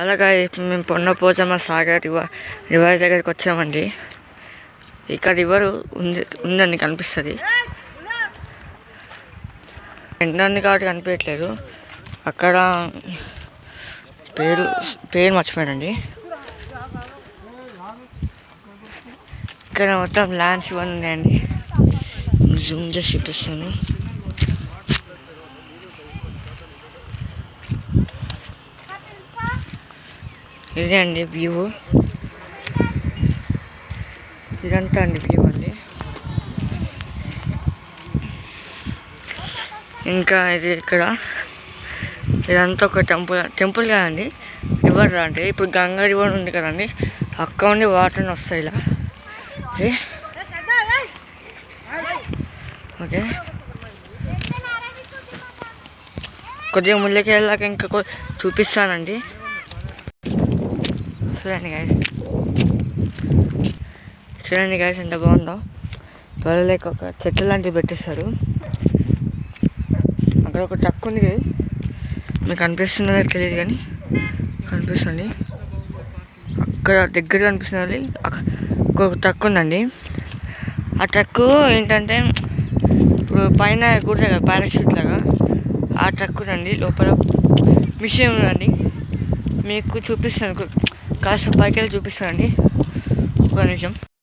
అలాగా ఇప్పుడు మేము పొన్నపోచమ్మ సాగర్ రివర్ దగ్గరికి వచ్చామండి. ఇక్కడ రివర్ ఉందని కనిపిస్తుంది. ఎండంది కాబట్టి కనిపించట్లేదు. అక్కడ పేరు మర్చిపోయానండి. ఇక్కడ మొత్తం ల్యాండ్స్ ఇవన్నీ ఉన్నాయండి. జూమ్ చేసి చూపిస్తాను. ఇదే అండి వ్యూ. ఇదంతా అండి వ్యూ అండి. ఇంకా ఇది ఇక్కడ ఇదంతా ఒక టెంపుల్ కదండి. రివర్ అంటే ఇప్పుడు గంగా రివర్ ఉంది కదండి, అక్కడ ఉండి వాటర్ వస్తాయి ఇలా. ఓకే, కొద్దిగా ముందుకి వెళ్ళాక ఇంకా చూపిస్తానండి. చూడండి గాయస్ ఎంత బాగుందో. త్వరలేక ఒక చెట్టు లాంటివి పెట్టేశారు. అక్కడ ఒక ట్రక్ ఉంది కదా, మీకు కనిపిస్తున్నదో తెలియదు కానీ కనిపిస్తుంది. అక్కడ దగ్గర కనిపిస్తున్నది ఒక ట్రక్ ఉందండి. ఆ ట్రక్ ఏంటంటే ఇప్పుడు పైన కూర్చో కదా పారాషూట్ లాగా, ఆ ట్రక్ ఉందండి. లోపల మిషన్ ఉందండి. మీకు చూపిస్తాను, కాస్త పైకి వెళ్ళి చూపిస్తానండి. ఒక నిమిషం.